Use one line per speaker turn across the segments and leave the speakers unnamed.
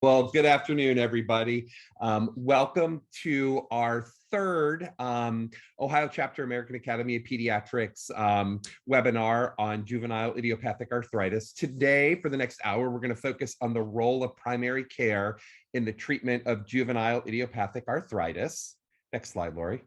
Well, good afternoon, everybody. Welcome to our third Ohio Chapter American Academy of Pediatrics webinar on juvenile idiopathic arthritis. Today, for the next hour, we're going to focus on the role of primary care in the treatment of juvenile idiopathic arthritis. Next slide, Lori.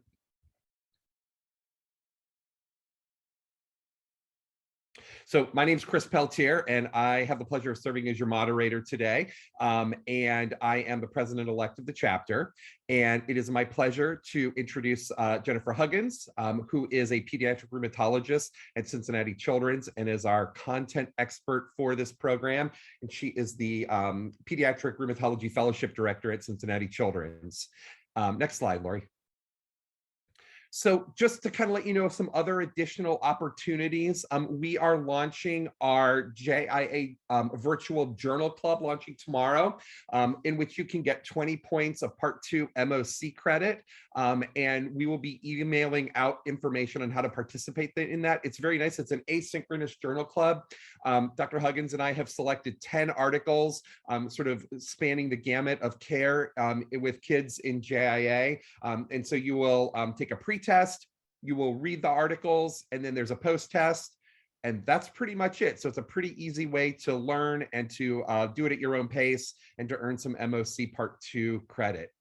So my name is Chris Peltier, and I have the pleasure of serving as your moderator today. And I am the president-elect of the chapter. And it is my pleasure to introduce Jennifer Huggins, who is a pediatric rheumatologist at Cincinnati Children's and is our content expert for this program. And she is the Pediatric Rheumatology Fellowship Director at Cincinnati Children's. Next slide, Lori. So just to kind of let you know some other additional opportunities, we are launching our JIA virtual journal club launching tomorrow, in which you can get 20 points of Part 2 MOC credit. And we will be emailing out information on how to participate in that. It's very nice. It's an asynchronous journal club. Dr. Huggins and I have selected 10 articles, sort of spanning the gamut of care with kids in JIA. And so you will take a pre-test, you will read the articles, and then there's a post-test, and that's pretty much it. So it's a pretty easy way to learn and to do it at your own pace and to earn some MOC Part 2 credit.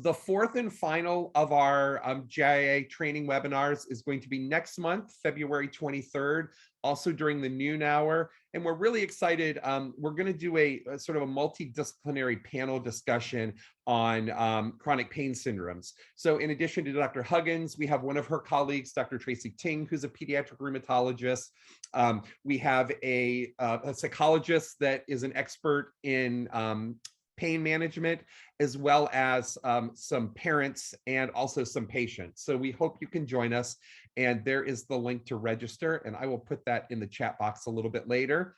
The fourth and final of our JIA training webinars is going to be next month, February 23rd, also during the noon hour. And we're really excited. We're going to do a sort of a multidisciplinary panel discussion on chronic pain syndromes. So in addition to Dr. Huggins, we have one of her colleagues, Dr. Tracy Ting, who's a pediatric rheumatologist. We have a psychologist that is an expert in pain management, as well as some parents and also some patients. So we hope you can join us. And there is the link to register, and I will put that in the chat box a little bit later.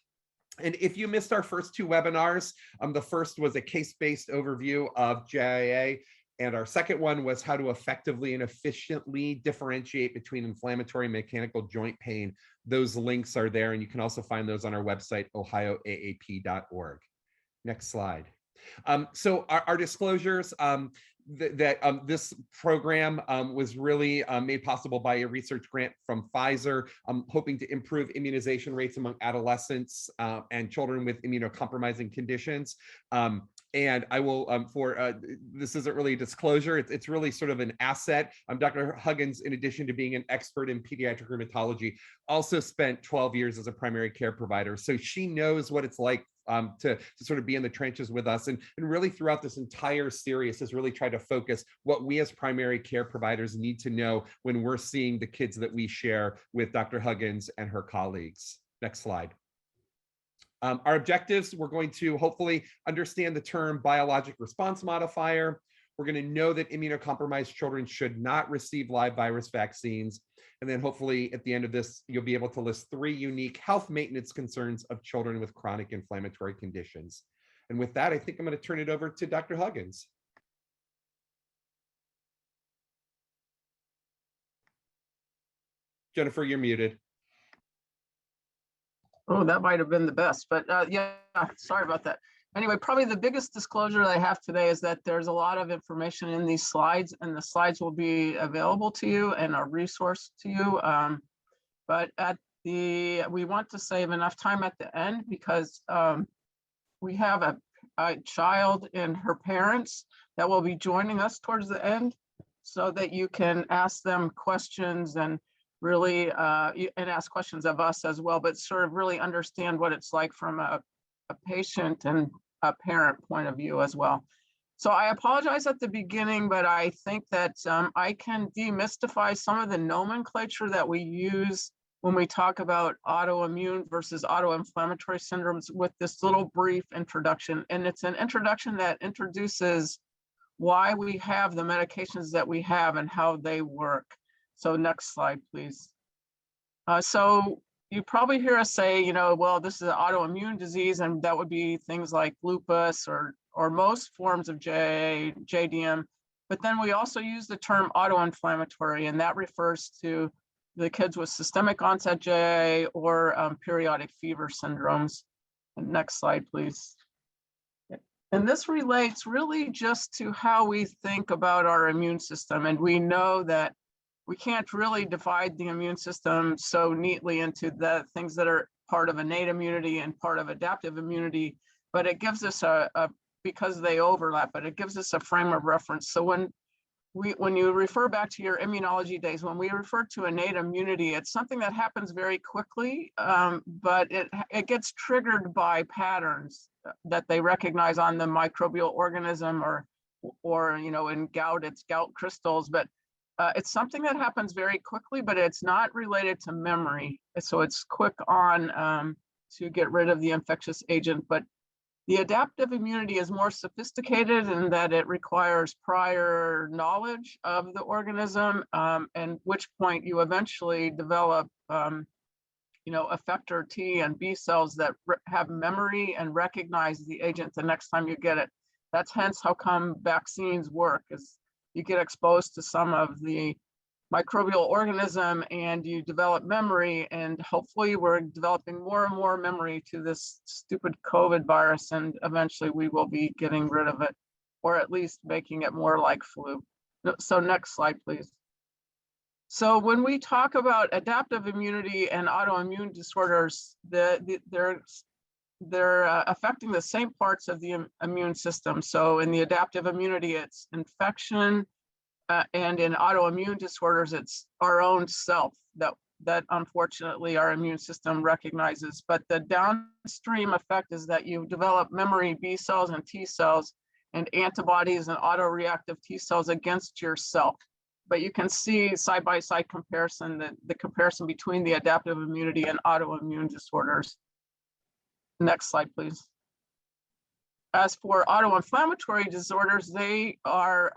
And if you missed our first two webinars, the first was a case-based overview of JIA, and our second one was how to effectively and efficiently differentiate between inflammatory and mechanical joint pain. Those links are there, and you can also find those on our website, ohioaap.org. Next slide. So our disclosures, this program was really made possible by a research grant from Pfizer, hoping to improve immunization rates among adolescents and children with immunocompromising conditions. And I will, this isn't really a disclosure, it's really sort of an asset. Dr. Huggins, in addition to being an expert in pediatric rheumatology, also spent 12 years as a primary care provider. So she knows what it's like to sort of be in the trenches with us, and really throughout this entire series has really tried to focus what we as primary care providers need to know when we're seeing the kids that we share with Dr. Huggins and her colleagues. Next slide. Our objectives, we're going to hopefully understand the term biologic response modifier. We're going to know that immunocompromised children should not receive live virus vaccines. And then hopefully at the end of this, you'll be able to list 3 unique health maintenance concerns of children with chronic inflammatory conditions. And with that, I think I'm going to turn it over to Dr. Huggins. Jennifer, you're muted.
Oh, that might have been the best, but yeah, sorry about that. Anyway, probably the biggest disclosure that I have today is that there's a lot of information in these slides, and the slides will be available to you and a resource to you. But we want to save enough time at the end because we have a child and her parents that will be joining us towards the end, so that you can ask them questions and really and ask questions of us as well, but sort of really understand what it's like from a patient and a parent point of view as well. So I apologize at the beginning, but I think that I can demystify some of the nomenclature that we use when we talk about autoimmune versus autoinflammatory syndromes with this little brief introduction. And it's an introduction that introduces why we have the medications that we have and how they work. So next slide, please. So you probably hear us say, well, this is an autoimmune disease, and that would be things like lupus or most forms of JDM. But then we also use the term autoinflammatory, and that refers to the kids with systemic onset JA or periodic fever syndromes. And next slide, please. And this relates really just to how we think about our immune system. And we know that we can't really divide the immune system so neatly into the things that are part of innate immunity and part of adaptive immunity, but it gives us because they overlap, but it gives us a frame of reference. So when you refer back to your immunology days, when we refer to innate immunity, it's something that happens very quickly, but it gets triggered by patterns that they recognize on the microbial organism, or in gout, it's gout crystals, but it's something that happens very quickly, but it's not related to memory. So it's quick on to get rid of the infectious agent, but the adaptive immunity is more sophisticated in that it requires prior knowledge of the organism, and which point you eventually develop, effector T and B cells that have memory and recognize the agent the next time you get it. That's hence how come vaccines work, is you get exposed to some of the microbial organism and you develop memory, and hopefully we're developing more and more memory to this stupid COVID virus, and eventually we will be getting rid of it, or at least making it more like flu. So next slide, please. So when we talk about adaptive immunity and autoimmune disorders, they're affecting the same parts of the immune system. So in the adaptive immunity, it's infection, and in autoimmune disorders, it's our own self that unfortunately our immune system recognizes. But the downstream effect is that you develop memory B cells and T cells and antibodies and autoreactive T cells against yourself. But you can see side-by-side comparison, the comparison between the adaptive immunity and autoimmune disorders. Next slide, please. As for autoinflammatory disorders, they are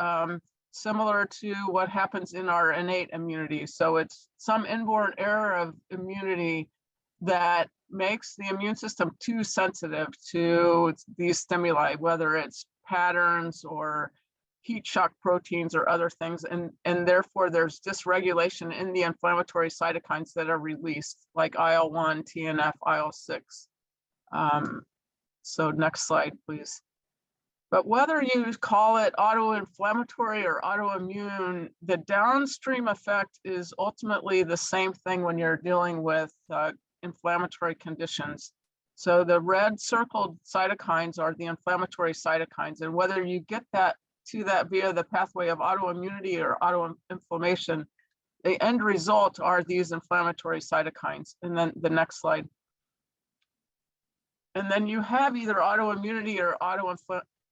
similar to what happens in our innate immunity. So it's some inborn error of immunity that makes the immune system too sensitive to these stimuli, whether it's patterns or heat shock proteins or other things. And therefore there's dysregulation in the inflammatory cytokines that are released, like IL-1, TNF, IL-6. So next slide, please. But whether you call it autoinflammatory or autoimmune, the downstream effect is ultimately the same thing when you're dealing with inflammatory conditions. So the red circled cytokines are the inflammatory cytokines, and whether you get that via the pathway of autoimmunity or autoinflammation, the end result are these inflammatory cytokines. And then the next slide. And then you have either autoimmunity or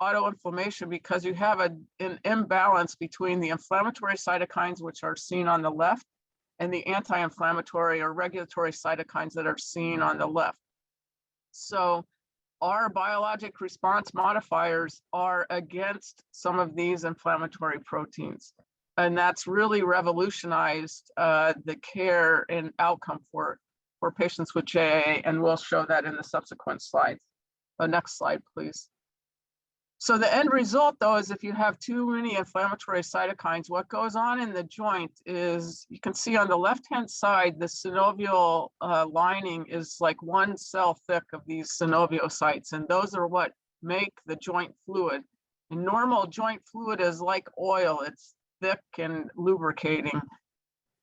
autoinflammation because you have an imbalance between the inflammatory cytokines, which are seen on the left, and the anti-inflammatory or regulatory cytokines that are seen on the left. So our biologic response modifiers are against some of these inflammatory proteins. And that's really revolutionized the care and outcome for patients with JAA, and we'll show that in the subsequent slides. Next slide, please. So the end result, though, is if you have too many inflammatory cytokines, what goes on in the joint is, you can see on the left-hand side, the synovial lining is like one cell thick of these synoviocytes, and those are what make the joint fluid. And normal joint fluid is like oil, it's thick and lubricating.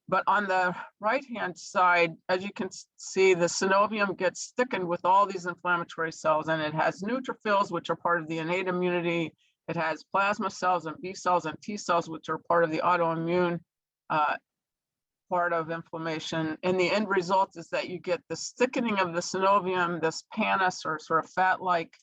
But on the right-hand side, as you can see, the synovium gets thickened with all these inflammatory cells, and it has neutrophils, which are part of the innate immunity. It has plasma cells and B cells and T cells, which are part of the autoimmune part of inflammation. And the end result is that you get this thickening of the synovium, this pannus or sort of fat-like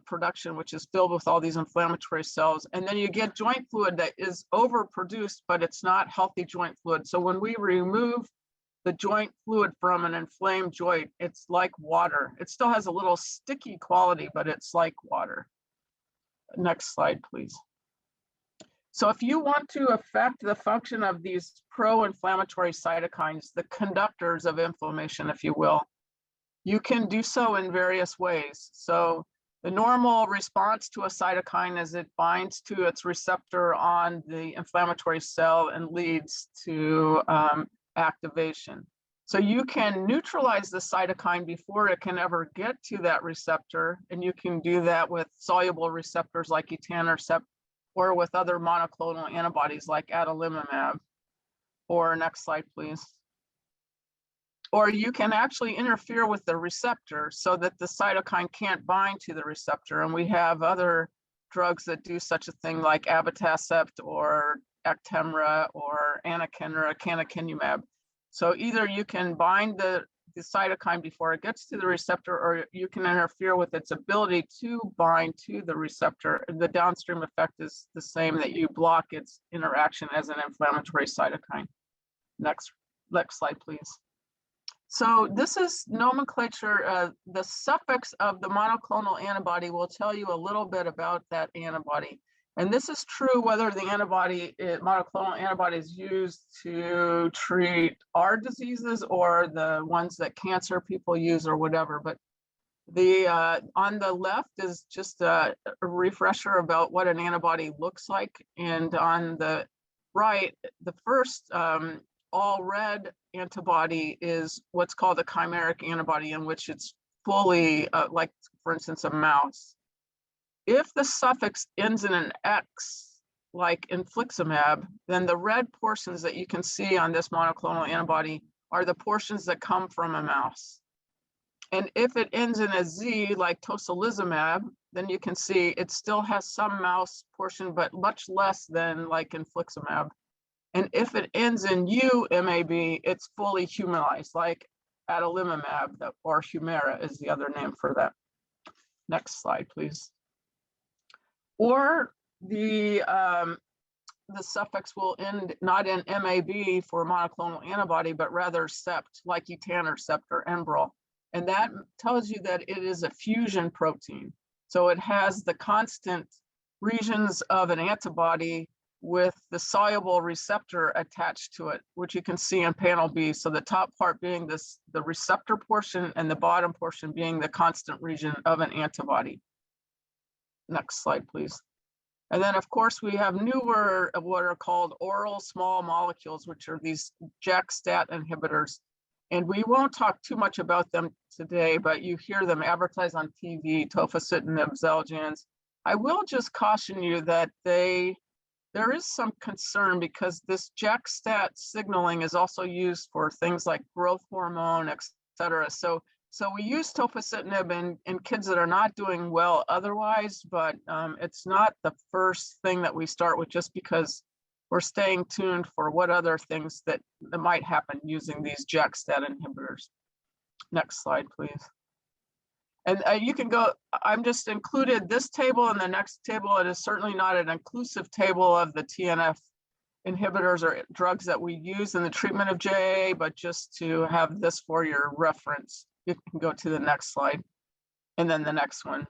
production, which is filled with all these inflammatory cells. And then you get joint fluid that is overproduced, but it's not healthy joint fluid. So when we remove the joint fluid from an inflamed joint, it's like water. It still has a little sticky quality, but it's like water. Next slide, please. So if you want to affect the function of these pro-inflammatory cytokines, the conductors of inflammation, if you will, you can do so in various ways. So the normal response to a cytokine is it binds to its receptor on the inflammatory cell and leads to activation. So you can neutralize the cytokine before it can ever get to that receptor. And you can do that with soluble receptors like etanercept or with other monoclonal antibodies like adalimumab. Or next slide, please. Or you can actually interfere with the receptor so that the cytokine can't bind to the receptor. And we have other drugs that do such a thing like abatacept or Actemra or anakinra, canakinumab. So either you can bind the cytokine before it gets to the receptor, or you can interfere with its ability to bind to the receptor. The downstream effect is the same, that you block its interaction as an inflammatory cytokine. Next slide, please. So this is nomenclature. The suffix of the monoclonal antibody will tell you a little bit about that antibody. And this is true whether the monoclonal antibody is used to treat our diseases or the ones that cancer people use or whatever. But the on the left is just a refresher about what an antibody looks like. And on the right, the first all red antibody is what's called a chimeric antibody, in which it's fully like, for instance, a mouse. If the suffix ends in an X, like infliximab, then the red portions that you can see on this monoclonal antibody are the portions that come from a mouse. And if it ends in a Z, like tocilizumab, then you can see it still has some mouse portion, but much less than like infliximab. And if it ends in UMAB, it's fully humanized, like adalimumab, or Humira is the other name for that. Next slide, please. Or the suffix will end not in MAB for monoclonal antibody, but rather sept, like etanercept or Enbrel. And that tells you that it is a fusion protein. So it has the constant regions of an antibody with the soluble receptor attached to it, which you can see in panel B. So the top part being the receptor portion, and the bottom portion being the constant region of an antibody. Next slide, please. And then, of course, we have newer, what are called oral small molecules, which are these JAK-STAT inhibitors. And we won't talk too much about them today, but you hear them advertised on TV, tofacitinib, Xeljanz. I will just caution you that there is some concern, because this JAK-STAT signaling is also used for things like growth hormone, et cetera. So we use tofacitinib in kids that are not doing well otherwise, but it's not the first thing that we start with, just because we're staying tuned for what other things that might happen using these JAK-STAT inhibitors. Next slide, please. And you can go, I'm just included this table and the next table. It is certainly not an inclusive table of the TNF inhibitors or drugs that we use in the treatment of JAA, but just to have this for your reference. You can go to the next slide and then the next one.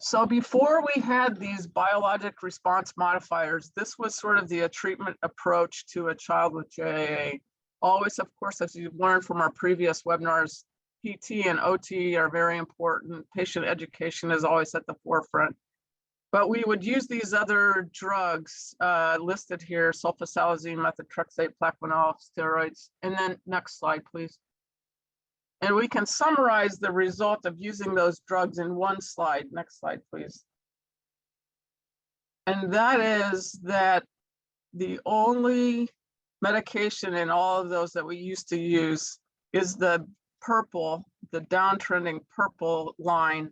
So before we had these biologic response modifiers, this was sort of the treatment approach to a child with JAA. Always, of course, as you've learned from our previous webinars, PT and OT are very important. Patient education is always at the forefront. But we would use these other drugs listed here: sulfasalazine, methotrexate, plaquenil, steroids. And then next slide, please. And we can summarize the result of using those drugs in one slide. Next slide, please. And that is that the only medication in all of those that we used to use is the purple, the downtrending purple line,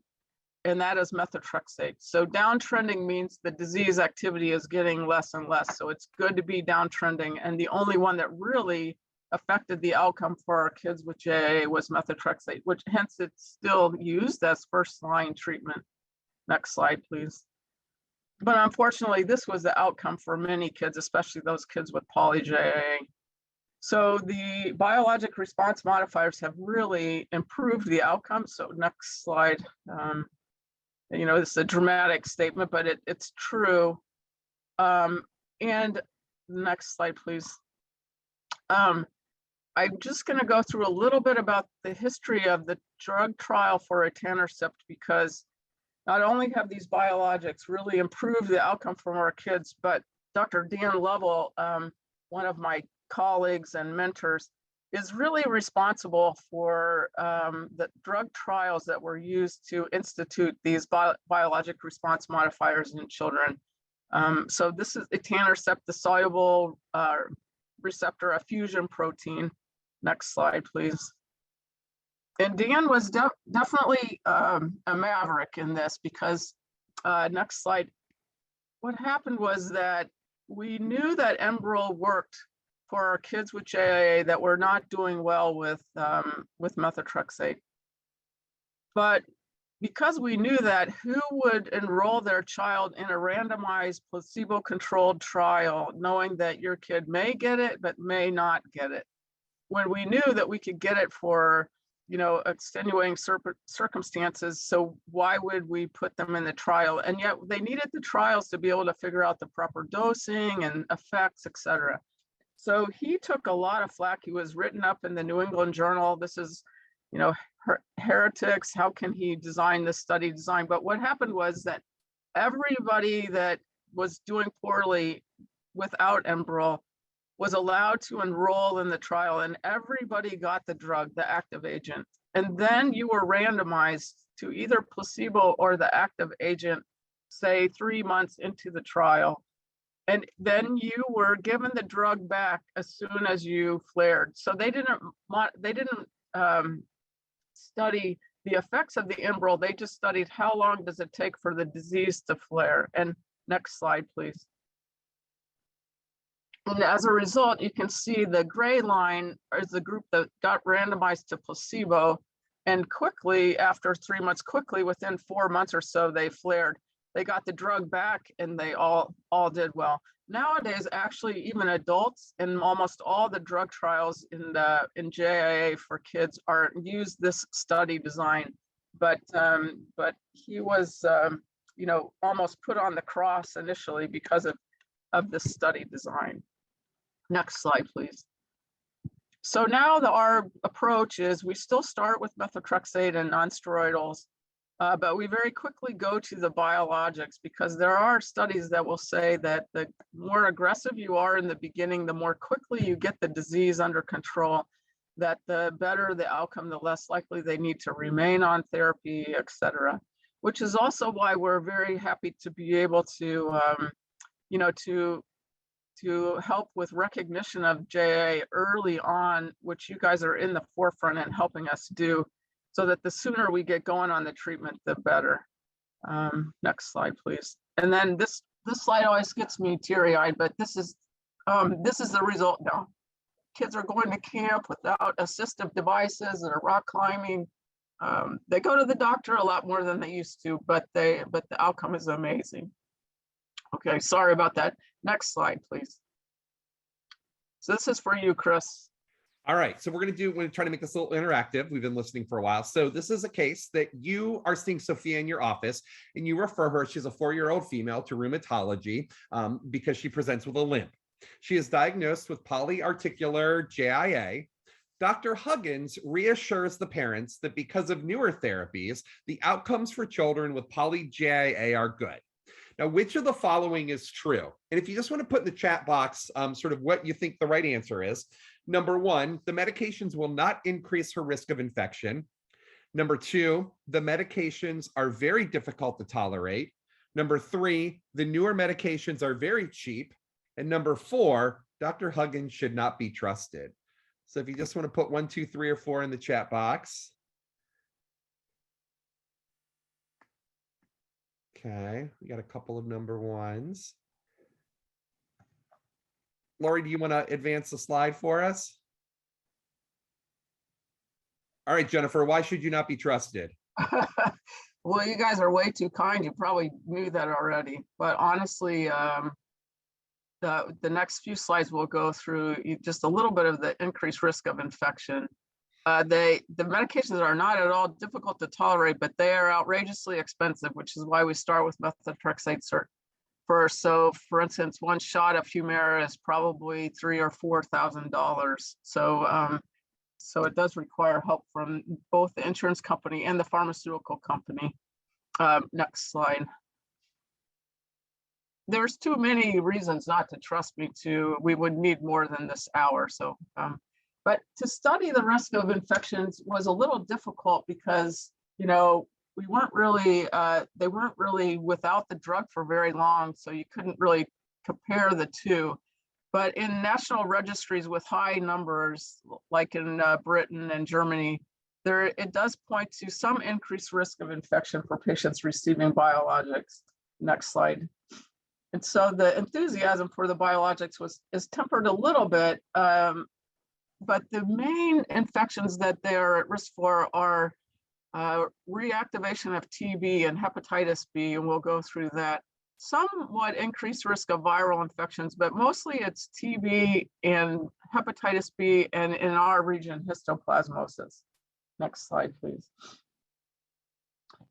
and that is methotrexate. So downtrending means the disease activity is getting less and less. So it's good to be downtrending. And the only one that really affected the outcome for our kids with JAA was methotrexate, which hence it's still used as first line treatment. Next slide, please. But unfortunately, this was the outcome for many kids, especially those kids with poly-JAA. So the biologic response modifiers have really improved the outcome. So next slide. You know, it's a dramatic statement, but it's true. And next slide, please. I'm just going to go through a little bit about the history of the drug trial for etanercept, because not only have these biologics really improved the outcome for our kids, but Dr. Dan Lovell, one of my colleagues and mentors, is really responsible for the drug trials that were used to institute these biologic response modifiers in children. So this is etanercept, the soluble receptor fusion protein. Next slide, please. And Dan was definitely a maverick in this because, next slide. What happened was that we knew that Enbrel worked for our kids with JIA that were not doing well with methotrexate. But because we knew that, who would enroll their child in a randomized placebo-controlled trial, knowing that your kid may get it, but may not get it? When we knew that we could get it for, extenuating circumstances, so why would we put them in the trial? And yet they needed the trials to be able to figure out the proper dosing and effects, et cetera. So he took a lot of flack. He was written up in the New England Journal. This is, heretics. How can he design this study design? But what happened was that everybody that was doing poorly without Enbrel was allowed to enroll in the trial, and everybody got the drug, the active agent. And then you were randomized to either placebo or the active agent, say 3 months into the trial. And then you were given the drug back as soon as you flared. So they didn't study the effects of the Enbrel. They just studied how long does it take for the disease to flare. And next slide, please. And as a result, you can see the gray line is the group that got randomized to placebo. And quickly, after 3 months, within 4 months or so, they flared. They got the drug back and they all did well. Nowadays, actually, even adults and almost all the drug trials in JIA for kids use this study design. But he was, almost put on the cross initially because of this study design. Next slide, please. So now our approach is we still start with methotrexate and nonsteroidals, but we very quickly go to the biologics because there are studies that will say that the more aggressive you are in the beginning, the more quickly you get the disease under control, that the better the outcome, the less likely they need to remain on therapy, et cetera. Which is also why we're very happy to be able to, to help with recognition of JA early on, which you guys are in the forefront and helping us do, so that the sooner we get going on the treatment, the better. Next slide, please. And then this slide always gets me teary-eyed, but this is the result now. Kids are going to camp without assistive devices and are rock climbing. They go to the doctor a lot more than they used to, but the outcome is amazing. Okay, sorry about that. Next slide, please. So this is for you, Chris.
All right, so we're going to try to make this a little interactive. We've been listening for a while. So this is a case that you are seeing Sophia in your office, and you refer her, she's a 4-year-old female, to rheumatology because she presents with a limp. She is diagnosed with polyarticular JIA. Dr. Huggins reassures the parents that because of newer therapies, the outcomes for children with poly-JIA are good. Now, which of the following is true? And if you just want to put in the chat box sort of what you think the right answer is. Number 1, the medications will not increase her risk of infection. Number 2, the medications are very difficult to tolerate. Number 3, the newer medications are very cheap. And number 4, Dr. Huggins should not be trusted. So if you just want to put 1, 2, 3, or 4 in the chat box. Okay, we got a couple of number 1s. Lori, do you want to advance the slide for us? All right, Jennifer, why should you not be trusted?
Well, you guys are way too kind. You probably knew that already. But honestly, the next few slides will go through just a little bit of the increased risk of infection. The medications are not at all difficult to tolerate, but they are outrageously expensive, which is why we start with methotrexate first. So, for instance, one shot of Humira is probably $3,000 or $4,000. So it does require help from both the insurance company and the pharmaceutical company. Next slide. there's too many reasons not to trust me we would need more than this hour. So, but to study the risk of infections was a little difficult because, we weren't really, they weren't really without the drug for very long. So you couldn't really compare the two. But in national registries with high numbers, like in Britain and Germany, it does point to some increased risk of infection for patients receiving biologics. Next slide. And so the enthusiasm for the biologics is tempered a little bit, but the main infections that they're at risk for are reactivation of TB and hepatitis B, and we'll go through that. Somewhat increased risk of viral infections, but mostly it's TB and hepatitis B, and in our region, histoplasmosis. Next slide, please.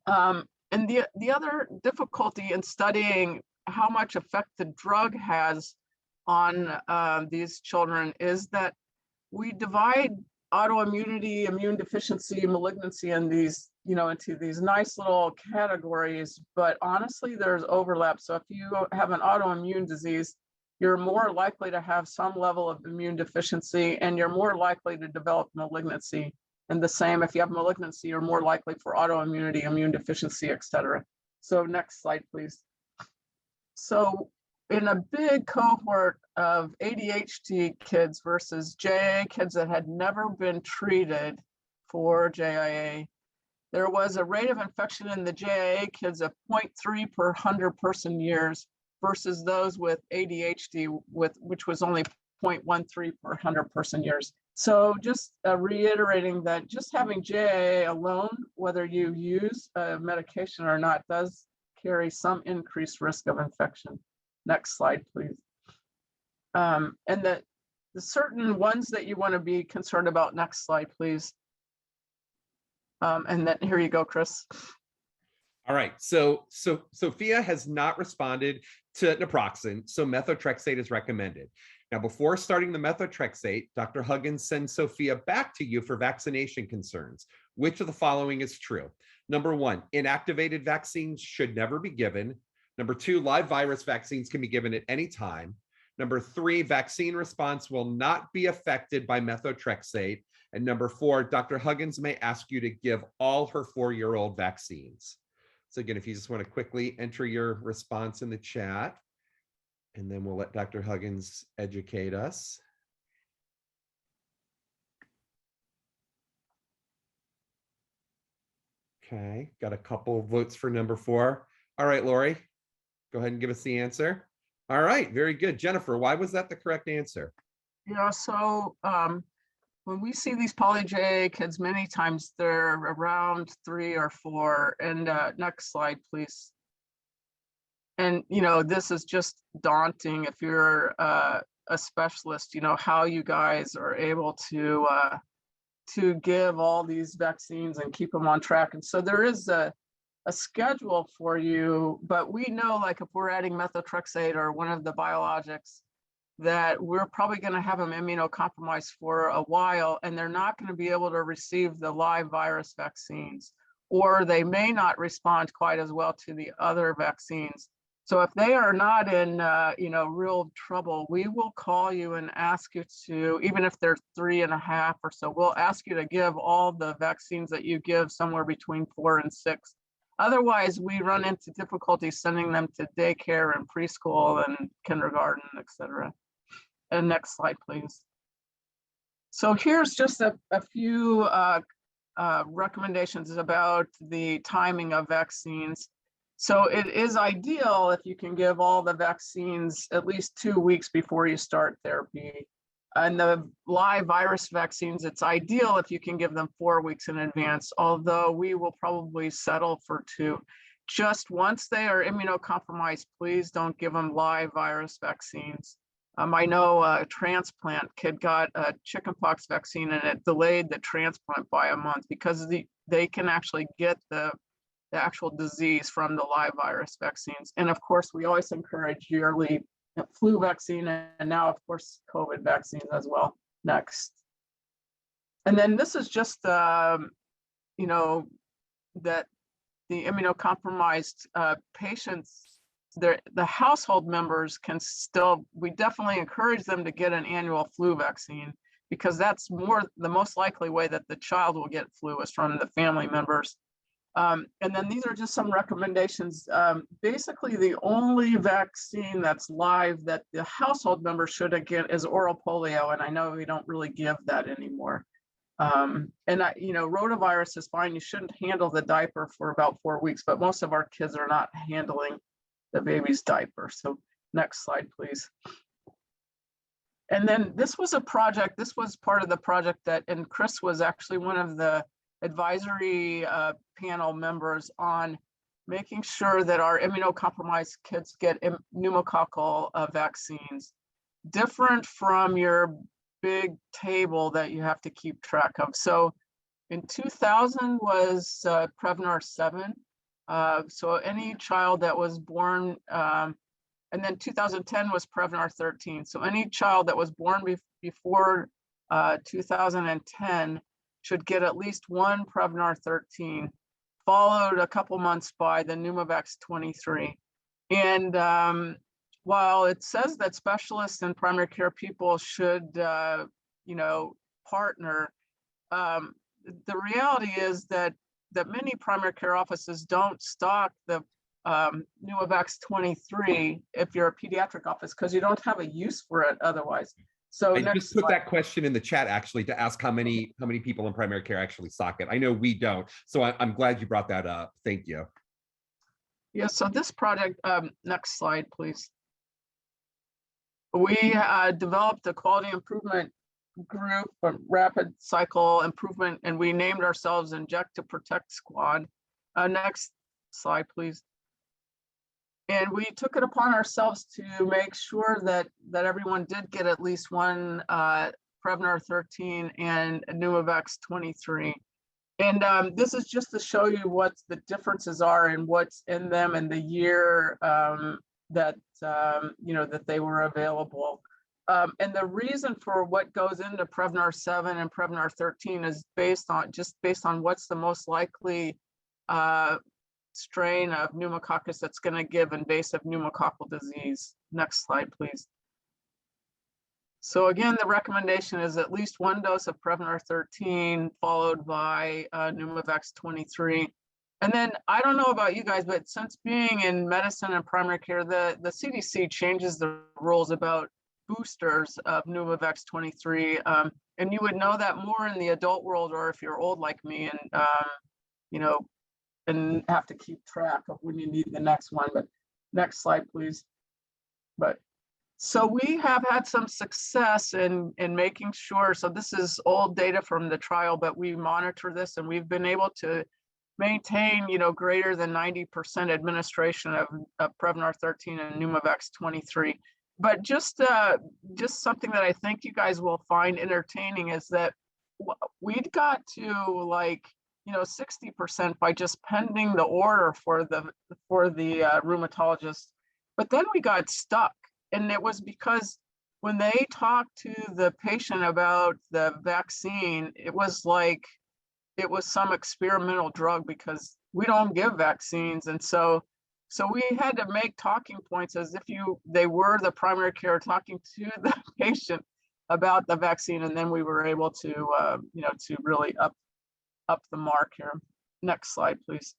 And the other difficulty in studying how much effect the drug has on these children is that we divide autoimmunity, immune deficiency, malignancy, and these, into these nice little categories, but honestly, there's overlap. So if you have an autoimmune disease, you're more likely to have some level of immune deficiency, and you're more likely to develop malignancy. And the same, if you have malignancy, you're more likely for autoimmunity, immune deficiency, et cetera. So next slide, please. So in a big cohort of ADHD kids versus JIA kids that had never been treated for JIA, there was a rate of infection in the JIA kids of 0.3 per 100 person years versus those with ADHD, which was only 0.13 per 100 person years. So just reiterating that just having JIA alone, whether you use a medication or not, does carry some increased risk of infection. Next slide, please. And the certain ones that you want to be concerned about, next slide, please. And then here you go, Chris.
All right, so Sophia has not responded to naproxen, so methotrexate is recommended. Now, before starting the methotrexate, Dr. Huggins sends Sophia back to you for vaccination concerns. Which of the following is true? Number one, inactivated vaccines should never be given. Number two, live virus vaccines can be given at any time. Number three, vaccine response will not be affected by methotrexate. And number four, Dr. Huggins may ask you to give all her 4-year-old vaccines. So again, if you just want to quickly enter your response in the chat, and then we'll let Dr. Huggins educate us. Okay, got a couple of votes for number four. All right, Lori, go ahead and give us the answer. All right, very good. Jennifer, why was that the correct answer?
Yeah, so when we see these pIJA kids, many times they're around 3 or 4. And next slide, please. And, this is just daunting if you're a specialist, how you guys are able to give all these vaccines and keep them on track. And so there is a schedule for you, but we know, like, if we're adding methotrexate or one of the biologics, that we're probably going to have them immunocompromised for a while, and they're not going to be able to receive the live virus vaccines, or they may not respond quite as well to the other vaccines. So if they are not in, real trouble, we will call you and ask you to, even if they're 3.5 or so, we'll ask you to give all the vaccines that you give somewhere between 4 and 6. Otherwise, we run into difficulty sending them to daycare and preschool and kindergarten, et cetera. And next slide, please. So here's just a few recommendations about the timing of vaccines. So it is ideal if you can give all the vaccines at least 2 weeks before you start therapy. And the live virus vaccines, it's ideal if you can give them 4 weeks in advance, although we will probably settle for 2. Just once they are immunocompromised, please don't give them live virus vaccines. I know a transplant kid got a chickenpox vaccine and it delayed the transplant by a month because they can actually get the actual disease from the live virus vaccines. And of course, we always encourage yearly flu vaccine, and now, of course, COVID vaccines as well. Next. And then this is just, that the immunocompromised patients the household members can still, we definitely encourage them to get an annual flu vaccine, because that's the most likely way that the child will get flu is from the family members. And then these are just some recommendations. Basically, the only vaccine that's live that the household member should get is oral polio, and I know we don't really give that anymore. Rotavirus is fine. You shouldn't handle the diaper for about 4 weeks, but most of our kids are not handling the baby's diaper. So next slide, please. And then this was a project, this was part of the project that, and Chris was actually one of the advisory panel members on making sure that our immunocompromised kids get pneumococcal vaccines, different from your big table that you have to keep track of. So in 2000 was Prevnar 7. So any child that was born, and then 2010 was Prevnar 13. So any child that was born before 2010 should get at least one Prevnar 13, followed a couple months by the Pneumovax 23. And while it says that specialists and primary care people should, partner, the reality is that many primary care offices don't stock the Pneumovax 23 if you're a pediatric office, because you don't have a use for it otherwise. So
I just put that question in the chat actually to ask how many people in primary care actually stock it. I know we don't, so I'm glad you brought that up. Thank you.
Yeah, so this project, next slide, please. We developed a quality improvement group, a rapid cycle improvement, and we named ourselves Inject to Protect Squad. Next slide, please. And we took it upon ourselves to make sure that everyone did get at least one Prevnar 13 and Pneumovax 23. And this is just to show you what the differences are and what's in them and the year that they were available. And the reason for what goes into Prevnar 7 and Prevnar 13 is based on what's the most likely strain of pneumococcus that's going to give invasive pneumococcal disease. Next slide, please. So again, the recommendation is at least one dose of Prevnar 13 followed by Pneumovax 23. And then I don't know about you guys, but since being in medicine and primary care, the CDC changes the rules about boosters of Pneumovax 23. And you would know that more in the adult world, or if you're old like me and, and have to keep track of when you need the next one. But next slide, please. But so we have had some success in making sure, so this is old data from the trial, but we monitor this and we've been able to maintain, greater than 90% administration of Prevnar 13 and Pneumovax 23. But just something that I think you guys will find entertaining is that we'd got to 60% by just pending the order for the rheumatologist, but then we got stuck. And it was because when they talked to the patient about the vaccine, it was like it was some experimental drug because we don't give vaccines. And so we had to make talking points as if they were the primary care talking to the patient about the vaccine. And then we were able to, to really up the mark here. Next slide, please.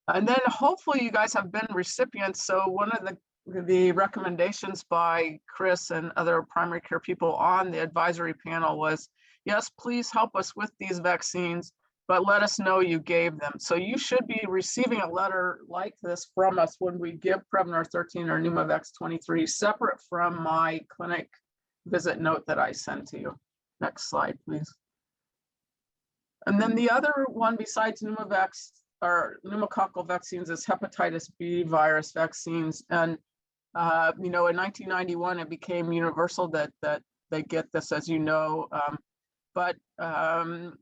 And then hopefully you guys have been recipients. So one of the recommendations by Chris and other primary care people on the advisory panel was, yes, please help us with these vaccines, but let us know you gave them. So you should be receiving a letter like this from us when we give Prevnar 13 or Pneumovax 23, separate from my clinic visit note that I sent to you. Next slide, please. And then the other one besides Pneumovax or pneumococcal vaccines is hepatitis B virus vaccines. And in 1991, it became universal that they get this, as you know. But about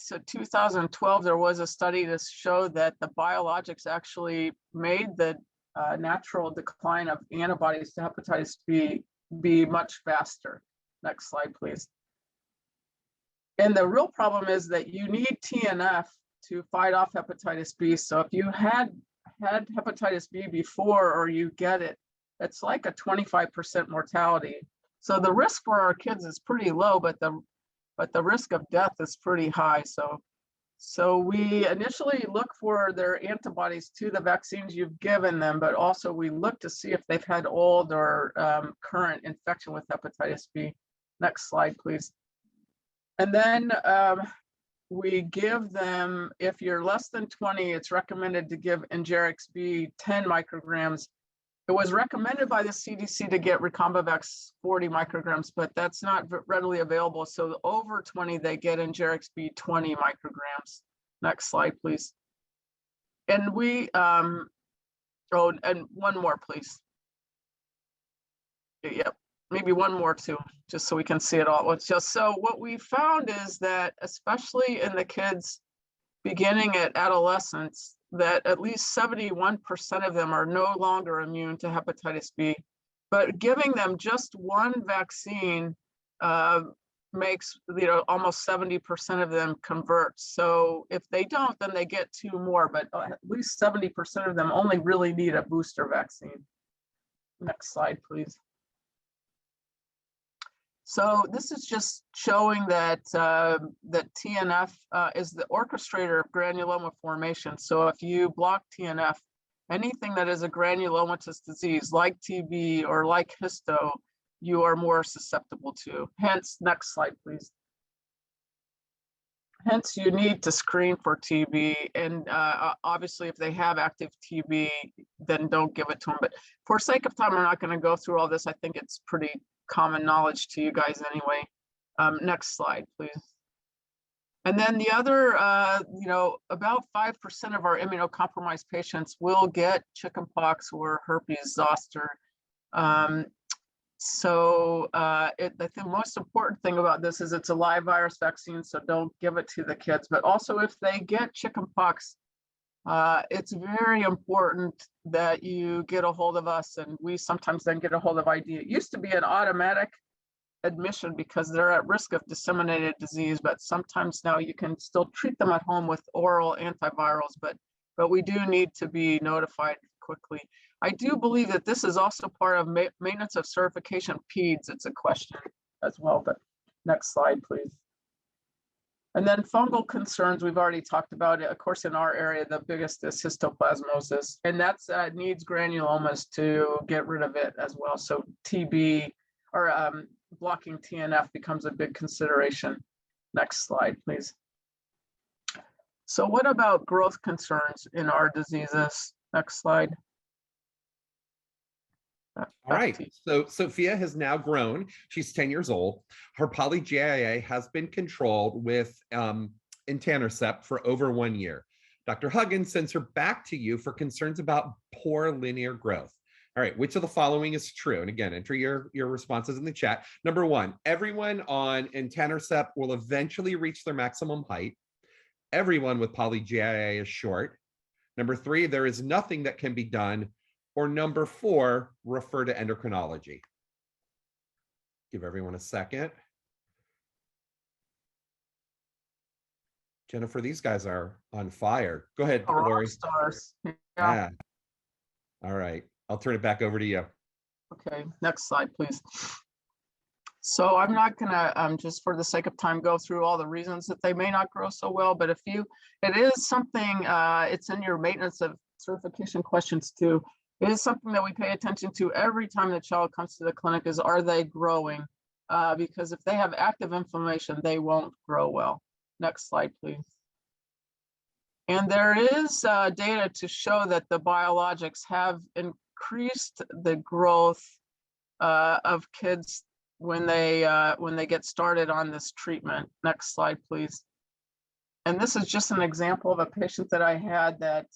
2012, there was a study to show that the biologics actually made the natural decline of antibodies to hepatitis B be much faster. Next slide, please. And the real problem is that you need TNF to fight off hepatitis B. So if you had had hepatitis B before or you get it, it's like a 25% mortality. So the risk for our kids is pretty low, but the risk of death is pretty high. So we initially look for their antibodies to the vaccines you've given them, but also we look to see if they've had old or current infection with hepatitis B. Next slide, please. And then we give them, if you're less than 20, it's recommended to give Injerix B 10 micrograms. It was recommended by the CDC to get Recombavax 40 micrograms, but that's not readily available. So over 20, they get Injerix B 20 micrograms. Next slide, please. And we, and one more, please. Yep, maybe one more too, just so we can see it all. It's just, so what we found is that, especially in the kids beginning at adolescence, that at least 71% of them are no longer immune to hepatitis B. But giving them just one vaccine makes, almost 70% of them convert. So if they don't, then they get two more, but at least 70% of them only really need a booster vaccine. Next slide, please. So this is just showing that that TNF is the orchestrator of granuloma formation. So if you block TNF, anything that is a granulomatous disease like TB or like histo, you are more susceptible to. Hence, next slide, please. Hence, you need to screen for TB, and obviously, if they have active TB, then don't give it to them. But for sake of time, I'm not going to go through all this. I think it's pretty common knowledge to you guys anyway. Next slide, please. And then the other, about 5% of our immunocompromised patients will get chickenpox or herpes zoster. I think the most important thing about this is it's a live virus vaccine, so don't give it to the kids. But also, if they get chickenpox, it's very important that you get a hold of us, and we sometimes then get a hold of ID. It used to be an automatic admission because they're at risk of disseminated disease, but sometimes now you can still treat them at home with oral antivirals, but we do need to be notified quickly. I do believe that this is also part of maintenance of certification PEDS. It's a question as well, but next slide, please. And then fungal concerns, we've already talked about it. Of course, in our area, the biggest is histoplasmosis, and that's needs granulomas to get rid of it as well. So TB or blocking TNF becomes a big consideration. Next slide, please. So what about growth concerns in our diseases? Next slide.
All right, so Sophia has now grown. She's 10 years old. Her pIJA has been controlled with etanercept for over 1 year. Dr. Huggins sends her back to you for concerns about poor linear growth. All right, which of the following is true? And again, enter your responses in the chat. Number one, everyone on etanercept will eventually reach their maximum height. Everyone with pIJA is short. Number three, there is nothing that can be done. Or number four, refer to endocrinology. Give everyone a second. Jennifer, these guys are on fire. Go ahead, Lori.
Stars.
Yeah. All right, I'll turn it back over to you.
Okay, next slide, please. So I'm not gonna, just for the sake of time, go through all the reasons that they may not grow so well, but it is something, it's in your maintenance of certification questions too. It is something that we pay attention to every time the child comes to the clinic is, are they growing? Because if they have active inflammation, they won't grow well. Next slide, please. And there is data to show that the biologics have increased the growth of kids when they get started on this treatment. Next slide, please. And this is just an example of a patient that I had that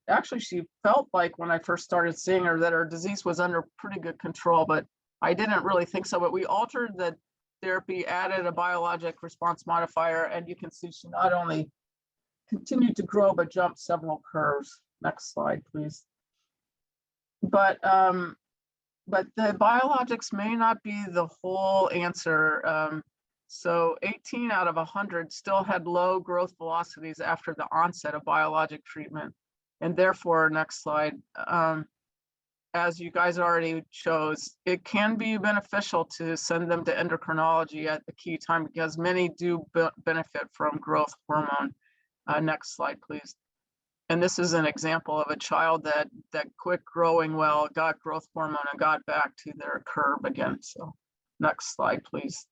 actually she felt like when I first started seeing her that her disease was under pretty good control, but I didn't really think so. But we altered the therapy, added a biologic response modifier, and you can see she not only continued to grow, but jumped several curves. Next slide, please. But the biologics may not be the whole answer. So 18 out of 100 still had low growth velocities after the onset of biologic treatment. And therefore, next slide, as you guys already chose, it can be beneficial to send them to endocrinology at the key time because many do benefit from growth hormone. Next slide, please. And this is an example of a child that quit growing well, got growth hormone, and got back to their curve again. So next slide, please.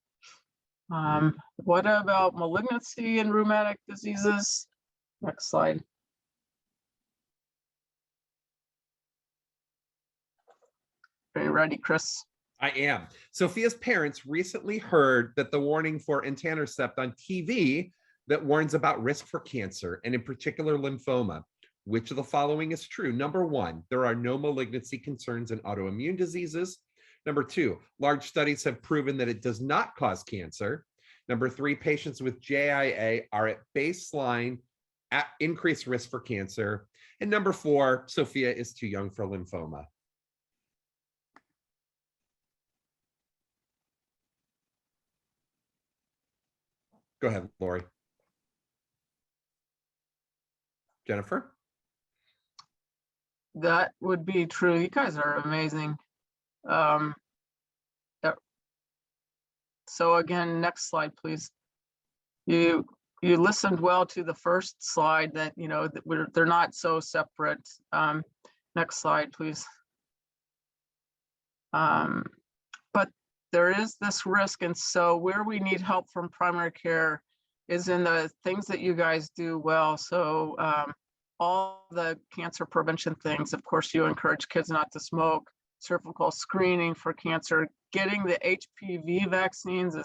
What about malignancy in rheumatic diseases? Next slide. Are you ready, Chris?
I am. Sophia's parents recently heard that the warning for etanercept on TV that warns about risk for cancer, and in particular lymphoma. Which of the following is true? Number one, there are no malignancy concerns in autoimmune diseases. Number two, large studies have proven that it does not cause cancer. Number three, patients with JIA are at baseline at increased risk for cancer. And number four, Sophia is too young for lymphoma. Go ahead, Lori. Jennifer?
That would be true. You guys are amazing. So again, next slide, please. You listened well to the first slide that, you know, that they're not so separate. Next slide, please. But there is this risk, and so where we need help from primary care is in the things that you guys do well. So all the cancer prevention things, of course, you encourage kids not to smoke, cervical screening for cancer, getting the HPV vaccines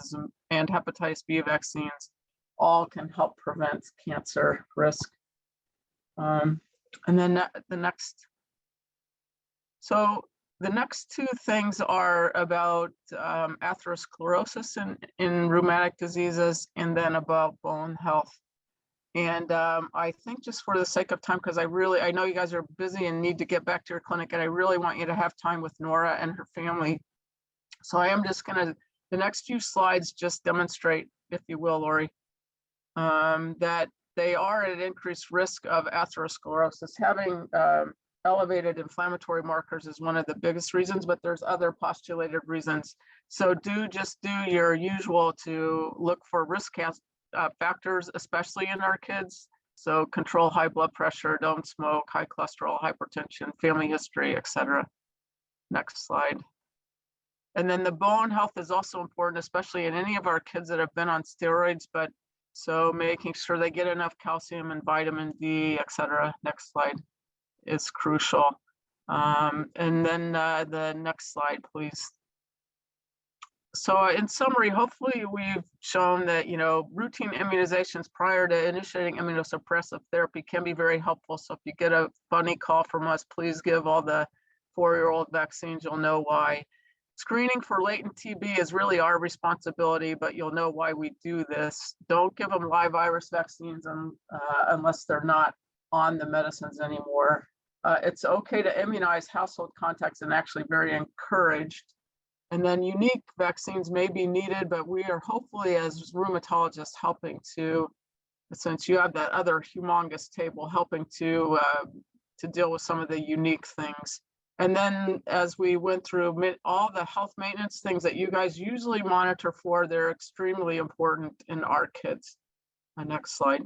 and hepatitis B vaccines, all can help prevent cancer risk. And then the next. So the next two things are about atherosclerosis in rheumatic diseases, and then about bone health. And I think just for the sake of time, because I know you guys are busy and need to get back to your clinic, and I really want you to have time with Nora and her family. So I am just gonna, the next few slides just demonstrate, if you will, Lori, that they are at increased risk of atherosclerosis. Having elevated inflammatory markers is one of the biggest reasons, but there's other postulated reasons. So just do your usual to look for risk factors, especially in our kids. So control high blood pressure, don't smoke, high cholesterol, hypertension, family history, etc. Next slide. And then the bone health is also important, especially in any of our kids that have been on steroids, but so making sure they get enough calcium and vitamin D, etc. Next slide is crucial. And then the next slide, please. So in summary, hopefully we've shown that, you know, routine immunizations prior to initiating immunosuppressive therapy can be very helpful. So if you get a funny call from us, please give all the 4-year-old vaccines. You'll know why. Screening for latent TB is really our responsibility, but you'll know why we do this. Don't give them live virus vaccines unless they're not on the medicines anymore. It's okay to immunize household contacts and actually very encouraged. And then unique vaccines may be needed, but we are hopefully as rheumatologists helping to, since you have that other humongous table, helping to deal with some of the unique things. And then as we went through all the health maintenance things that you guys usually monitor for, they're extremely important in our kids. Next slide.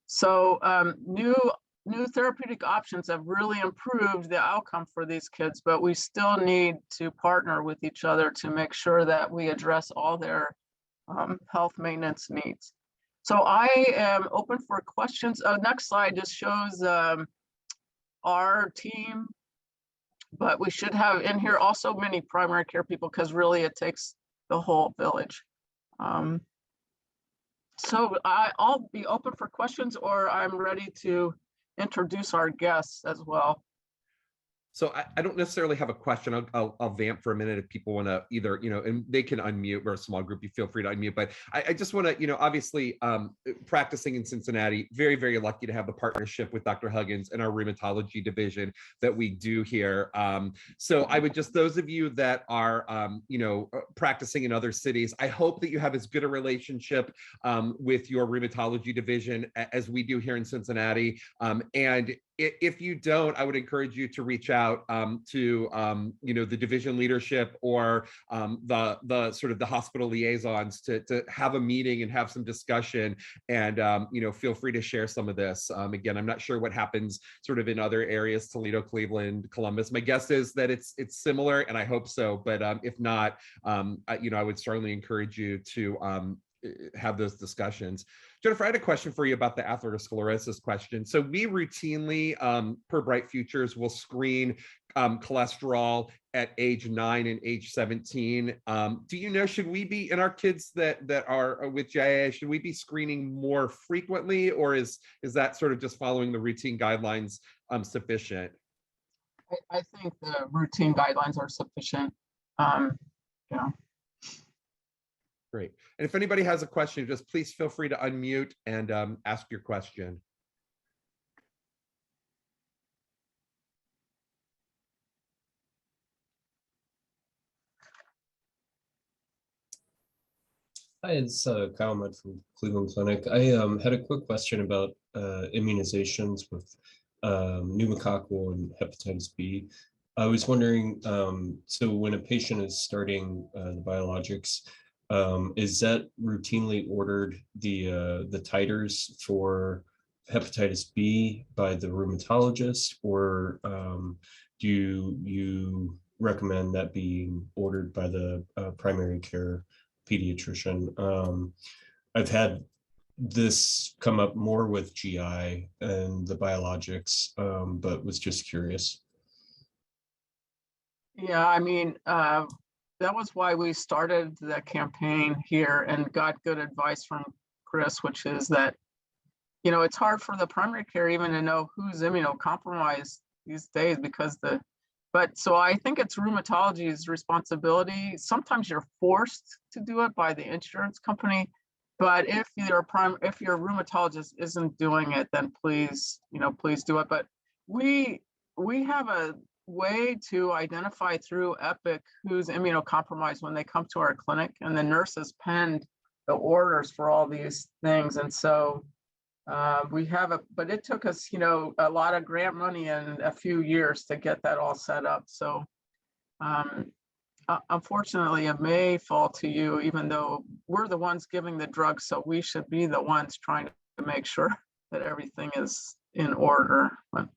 So new therapeutic options have really improved the outcome for these kids, but we still need to partner with each other to make sure that we address all their health maintenance needs. So I am open for questions. Next slide just shows our team, but we should have in here also many primary care people because really it takes the whole village. So I'll be open for questions, or I'm ready to introduce our guests as well.
So I don't necessarily have a question. I'll vamp for a minute if people want to either, and they can unmute, or a small group, you feel free to unmute. But I just want to, obviously practicing in Cincinnati, very, very lucky to have the partnership with Dr. Huggins and our rheumatology division that we do here. So I would just, those of you that are, practicing in other cities, I hope that you have as good a relationship with your rheumatology division as we do here in Cincinnati. And if you don't, I would encourage you to reach out to the division leadership or the sort of the hospital liaisons to have a meeting and have some discussion, and feel free to share some of this. Again, I'm not sure what happens sort of in other areas, Toledo, Cleveland, Columbus. My guess is that it's similar, and I hope so. But if not, I would strongly encourage you to have those discussions. Jennifer, I had a question for you about the atherosclerosis question. So we routinely, per Bright Futures, will screen cholesterol at age 9 and age 17. Do you know, should we be, in our kids that are with JIA, should we be screening more frequently, or is that sort of just following the routine guidelines sufficient?
I think the routine guidelines are sufficient.
Great. And if anybody has a question, just please feel free to unmute and ask your question.
Hi, it's Kyle Mudd from Cleveland Clinic. I had a quick question about immunizations with pneumococcal and hepatitis B. I was wondering, so when a patient is starting the biologics, is that routinely ordered the titers for hepatitis B by the rheumatologist, or do you recommend that being ordered by the primary care pediatrician? I've had this come up more with GI and the biologics, but was just curious.
Yeah, I mean, that was why we started the campaign here and got good advice from Chris, which is that, it's hard for the primary care even to know who's immunocompromised these days but so I think it's rheumatology's responsibility. Sometimes you're forced to do it by the insurance company, but if your rheumatologist isn't doing it, then please do it. But we have a way to identify through Epic who's immunocompromised when they come to our clinic, and the nurses penned the orders for all these things. And so we have but it took us, a lot of grant money and a few years to get that all set up. So unfortunately, it may fall to you, even though we're the ones giving the drug. So we should be the ones trying to make sure that everything is in order. But,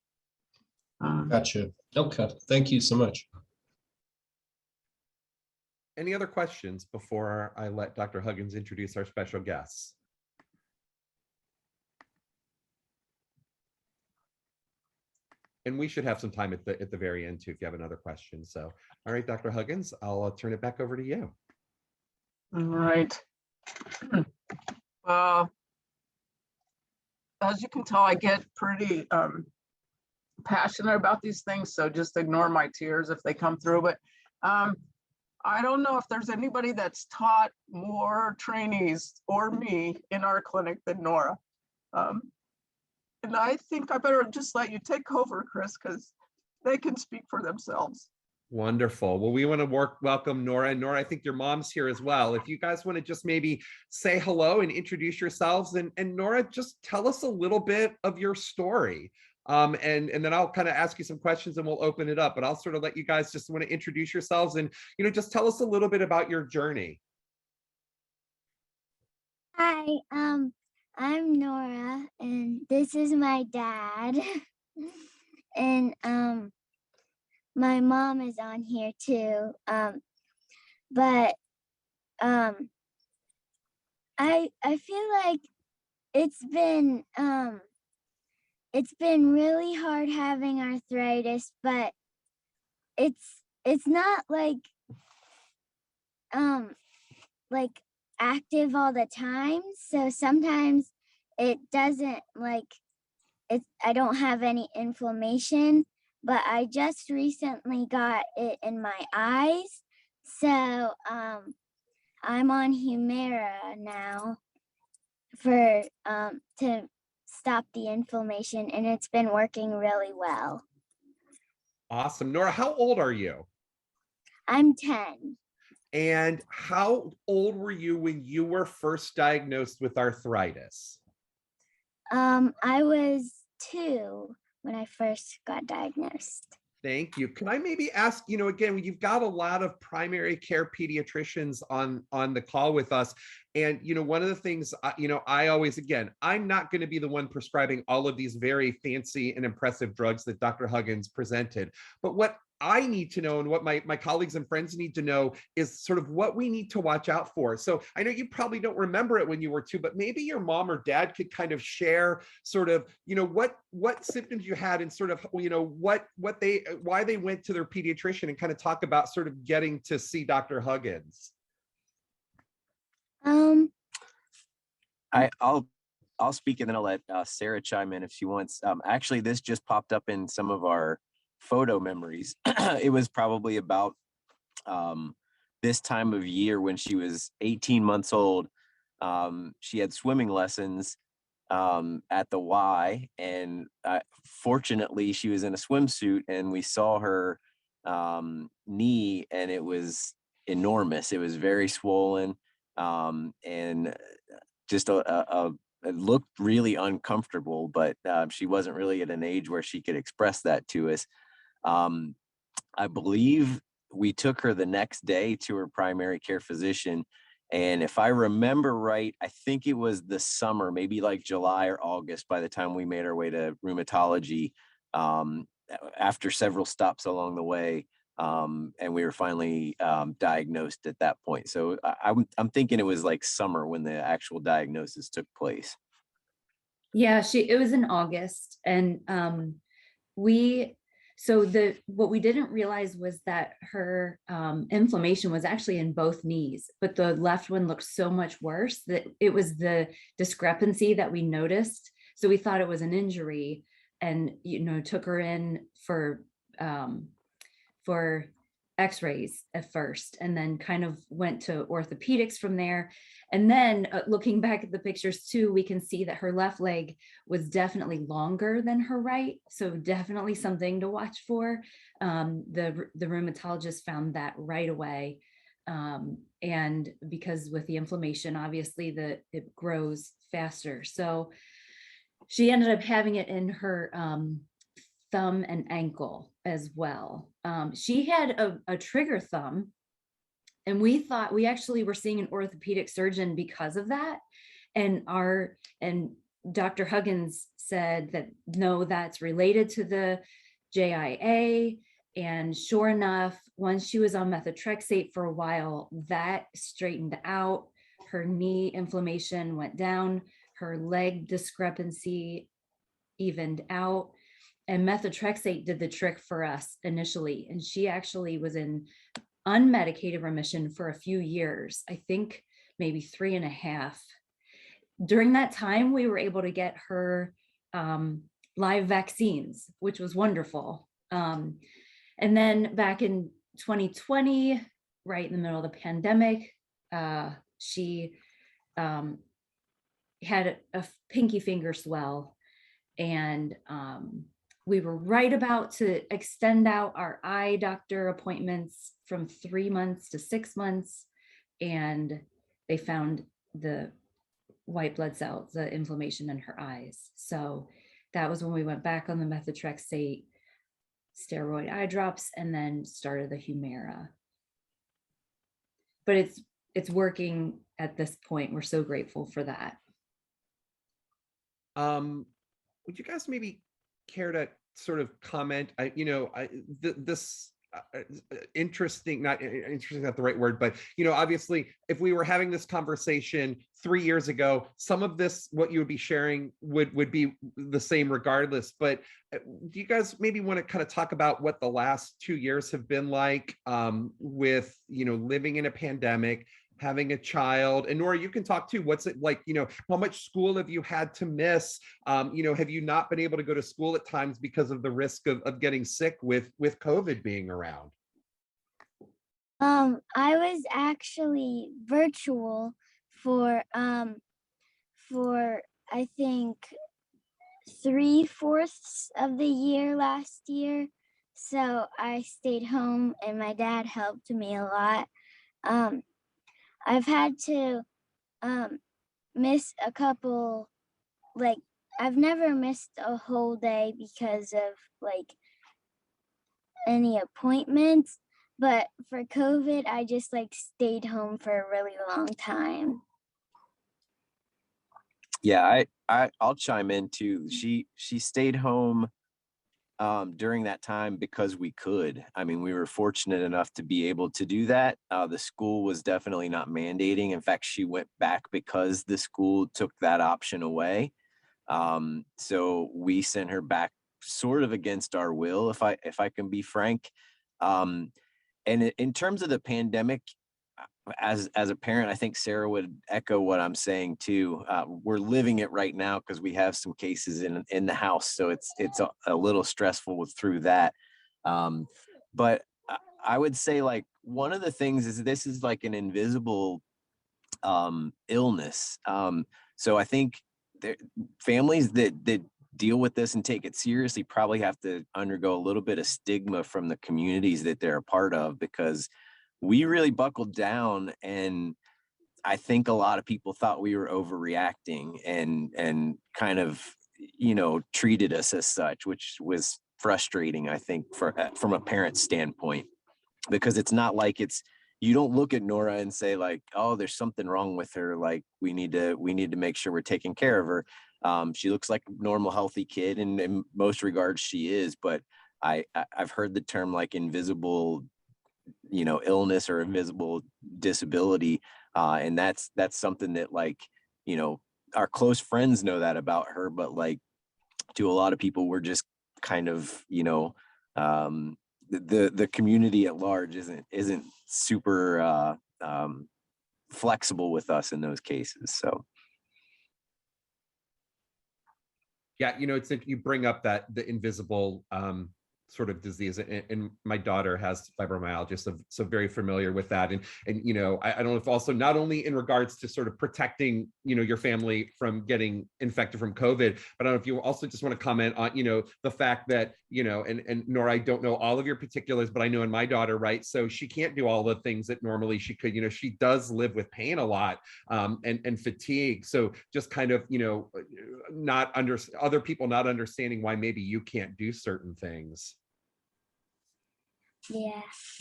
Gotcha. Okay. Thank you so much.
Any other questions before I let Dr. Huggins introduce our special guests? And we should have some time at the very end too, if you have another question. So, all right, Dr. Huggins, I'll turn it back over to you.
all right. As you can tell, I get pretty passionate about these things, so just ignore my tears if they come through. But I don't know if there's anybody that's taught more trainees or me in our clinic than Nora. And I think I better just let you take over, Chris, because they can speak for themselves.
Wonderful. Well, we want to welcome Nora. And Nora, I think your mom's here as well. If you guys want to just maybe say hello and introduce yourselves. And Nora, just tell us a little bit of your story. And then I'll kind of ask you some questions and we'll open it up. But I'll sort of let you guys just want to introduce yourselves and, just tell us a little bit about your journey.
Hi, I'm Nora, and this is my dad. And my mom is on here too. But I feel like it's been really hard having arthritis, but it's not like active all the time. So sometimes it doesn't I don't have any inflammation, but I just recently got it in my eyes. So I'm on Humira now for to stop the inflammation, and it's been working really well.
Awesome. Nora, how old are you?
I'm 10.
And how old were you when you were first diagnosed with arthritis?
I was 2 when I first got diagnosed.
Thank you. Can I maybe ask, again, you've got a lot of primary care pediatricians on the call with us. And, one of the things, I always, again, I'm not going to be the one prescribing all of these very fancy and impressive drugs that Dr. Huggins presented. But what I need to know and what my colleagues and friends need to know is sort of what we need to watch out for. So I know you probably don't remember it when you were 2, but maybe your mom or dad could kind of share sort of, what symptoms you had and sort of, why they went to their pediatrician and kind of talk about sort of getting to see Dr. Huggins.
I'll speak and then I'll let Sarah chime in if she wants. Actually, this just popped up in some of our photo memories. It was probably about this time of year when she was 18 months old. She had swimming lessons at the Y, and fortunately she was in a swimsuit, and we saw her knee, and it was enormous. It was very swollen, and just it looked really uncomfortable, but she wasn't really at an age where she could express that to us. I believe we took her the next day to her primary care physician. And if I remember right, I think it was the summer, maybe like July or August, by the time we made our way to rheumatology, after several stops along the way. And we were finally diagnosed at that point. So I'm thinking it was like summer when the actual diagnosis took place.
Yeah, it was in August, and what we didn't realize was that her inflammation was actually in both knees, but the left one looked so much worse that it was the discrepancy that we noticed. So we thought it was an injury, and took her in for x-rays at first, and then kind of went to orthopedics from there. And then looking back at the pictures too, we can see that her left leg was definitely longer than her right. So definitely something to watch for. The rheumatologist found that right away. And because with the inflammation, obviously it grows faster. So she ended up having it in her thumb and ankle as well. She had a trigger thumb, and we actually were seeing an orthopedic surgeon because of that. And Dr. Huggins said that, no, that's related to the JIA. And sure enough, once she was on methotrexate for a while, that straightened out. Her knee inflammation went down, her leg discrepancy evened out. And methotrexate did the trick for us initially. And she actually was in unmedicated remission for a few years, I think maybe 3.5. During that time, we were able to get her live vaccines, which was wonderful. And then back in 2020, right in the middle of the pandemic, she had a pinky finger swell, and we were right about to extend out our eye doctor appointments from 3 months to 6 months, and they found the white blood cells, the inflammation in her eyes. So that was when we went back on the methotrexate, steroid eye drops, and then started the Humira. But it's working at this point. We're so grateful for that.
Would you guys maybe care to sort of comment? This interesting, not interesting, not the right word, but obviously, if we were having this conversation 3 years ago, some of this, what you would be sharing would be the same regardless. But do you guys maybe want to kind of talk about what the last 2 years have been like with living in a pandemic, having a child. And Nora, you can talk too. What's it like, how much school have you had to miss? Have you not been able to go to school at times because of the risk of getting sick with COVID being around?
I was actually virtual for I think 3/4 of the year last year. So I stayed home and my dad helped me a lot. I've had to miss a couple, like I've never missed a whole day because of like any appointments, but for COVID, I just like stayed home for a really long time.
Yeah, I'll chime in too. She stayed home during that time because we could. I mean, we were fortunate enough to be able to do that. The school was definitely not mandating. In fact, she went back because the school took that option away. So we sent her back sort of against our will, if I can be frank. And in terms of the pandemic, as a parent, I think Sarah would echo what I'm saying too. We're living it right now because we have some cases in the house, so it's a little stressful through that. But I would say like one of the things is this is like an invisible illness. So I think families that deal with this and take it seriously probably have to undergo a little bit of stigma from the communities that they're a part of, because we really buckled down, and I think a lot of people thought we were overreacting and kind of, treated us as such, which was frustrating, I think, from a parent standpoint, because it's not like you don't look at Nora and say like, oh, there's something wrong with her. Like we need to make sure we're taking care of her. She looks like a normal, healthy kid, and in most regards she is, but I've heard the term like invisible illness or invisible disability, and that's something that like our close friends know that about her, but like to a lot of people we're just kind of the community at large isn't super flexible with us in those cases. So
yeah, it's you bring up that the invisible sort of disease, and my daughter has fibromyalgia, so very familiar with that. And I don't know if also not only in regards to sort of protecting your family from getting infected from COVID, but I don't know if you also just want to comment on the fact that and Nora, I don't know all of your particulars, but I know in my daughter, right, so she can't do all the things that normally she could. She does live with pain a lot, and fatigue. So just kind of other people not understanding why maybe you can't do certain things.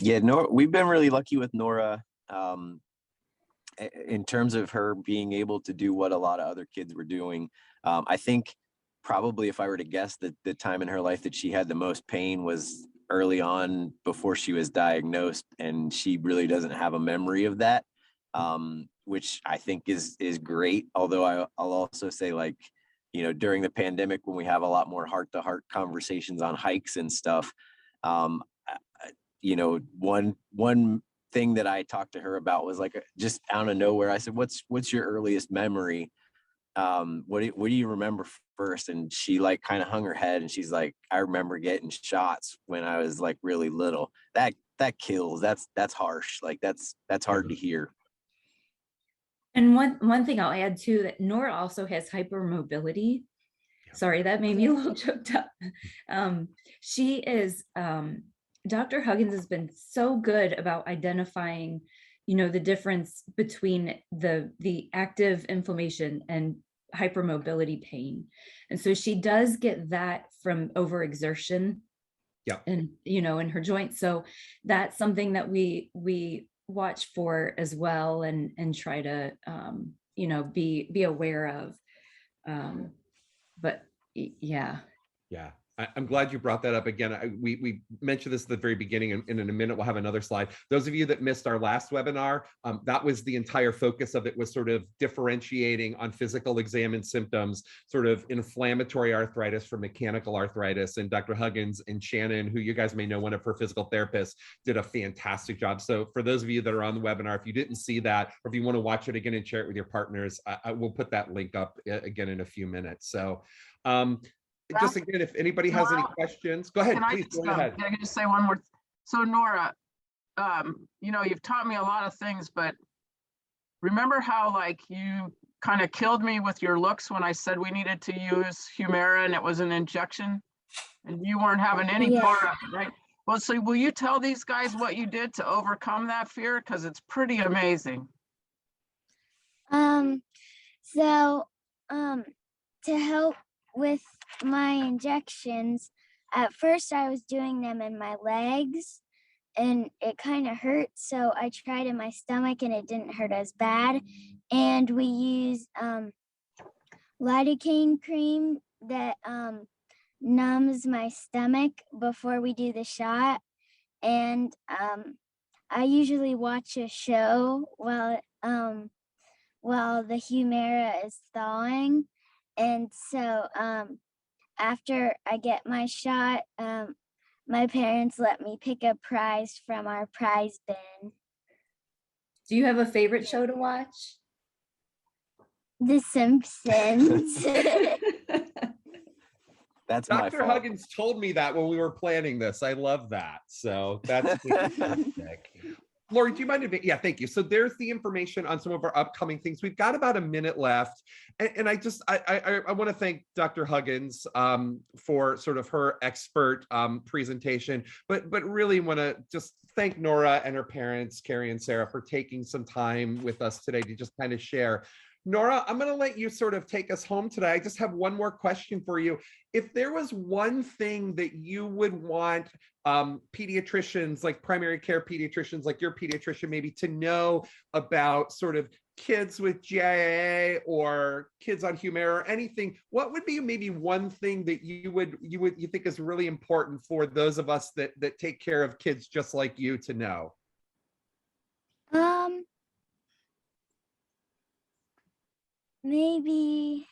Yeah, Nora, we've been really lucky with Nora in terms of her being able to do what a lot of other kids were doing. I think probably if I were to guess, that the time in her life that she had the most pain was early on before she was diagnosed, and she really doesn't have a memory of that, which I think is great. Although I'll also say, like, during the pandemic, when we have a lot more heart-to-heart conversations on hikes and stuff, one thing that I talked to her about was like just out of nowhere. I said, "What's your earliest memory? What do you remember first?" And she like kind of hung her head, and she's like, "I remember getting shots when I was like really little." That kills. That's harsh. Like that's hard to hear.
And one thing I'll add too, that Nora also has hypermobility. Sorry, that made me a little choked up. She is, Dr. Huggins has been so good about identifying, the difference between the active inflammation and hypermobility pain. And so she does get that from overexertion.
Yeah.
And, in her joints. So that's something that we watch for as well, and try to, be aware of. But yeah.
Yeah. I'm glad you brought that up again. We mentioned this at the very beginning, and in a minute we'll have another slide. Those of you that missed our last webinar, that was the entire focus of it, was sort of differentiating on physical exam and symptoms, sort of inflammatory arthritis from mechanical arthritis. And Dr. Huggins and Shannon, who you guys may know, one of her physical therapists, did a fantastic job. So for those of you that are on the webinar, if you didn't see that, or if you want to watch it again and share it with your partners, I will put that link up again in a few minutes. So just again, if anybody has any questions, go ahead, please go ahead.
Can I just say one more? So Nora, you know, you've taught me a lot of things, but remember how like you kind of killed me with your looks when I said we needed to use Humira and it was an injection and you weren't having any part of it, right? Well, so will you tell these guys what you did to overcome that fear? Because it's pretty amazing.
To help with my injections, at first I was doing them in my legs and it kind of hurt, so I tried in my stomach and it didn't hurt as bad. And we use lidocaine cream that numbs my stomach before we do the shot. And I usually watch a show while the Humira is thawing. And so after I get my shot, my parents let me pick a prize from our prize bin.
Do you have a favorite show to watch?
The Simpsons.
That's my
Dr.
fault.
Huggins told me that when we were planning this. I love that. So that's fantastic. Lori, do you mind? Yeah, thank you. So there's the information on some of our upcoming things. We've got about a minute left. And I want to thank Dr. Huggins for sort of her expert presentation, but really want to just thank Nora and her parents, Carrie and Sarah, for taking some time with us today to just kind of share. Nora, I'm going to let you sort of take us home today. I just have one more question for you. If there was one thing that you would want pediatricians, like primary care pediatricians, like your pediatrician maybe, to know about sort of kids with GIA or kids on Humira or anything, what would be maybe one thing that you think is really important for those of us that take care of kids just like you to know?
Maybe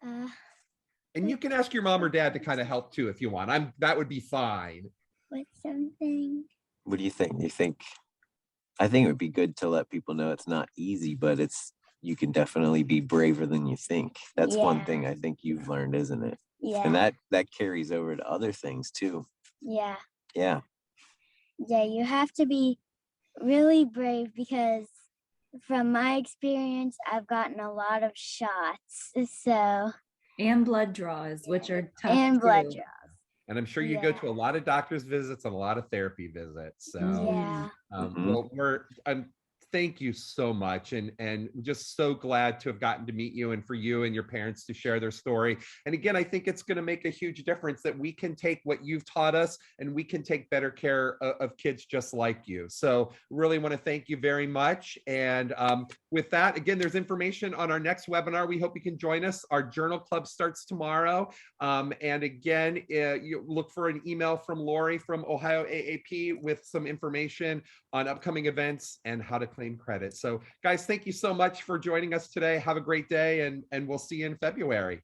and you can ask your mom or dad to kind of help too if you want. That would be fine.
with something.
What do you think? I think it would be good to let people know it's not easy, but you can definitely be braver than you think. That's one thing I think you've learned, isn't it?
Yeah.
And that carries over to other things too.
Yeah.
Yeah.
Yeah, you have to be really brave because from my experience, I've gotten a lot of shots. So
And blood draws, which are tough
and blood
too.
draws.
And I'm sure you go to a lot of doctor's visits and a lot of therapy visits. So
Yeah.
well, thank you so much, and just so glad to have gotten to meet you, and for you and your parents to share their story. And again, I think it's going to make a huge difference that we can take what you've taught us and we can take better care of kids just like you. So really want to thank you very much. And with that, again, there's information on our next webinar. We hope you can join us. Our journal club starts tomorrow. And again, you look for an email from Lori from Ohio AAP with some information on upcoming events and how to claim credit. So guys, thank you so much for joining us today. Have a great day, and we'll see you in February.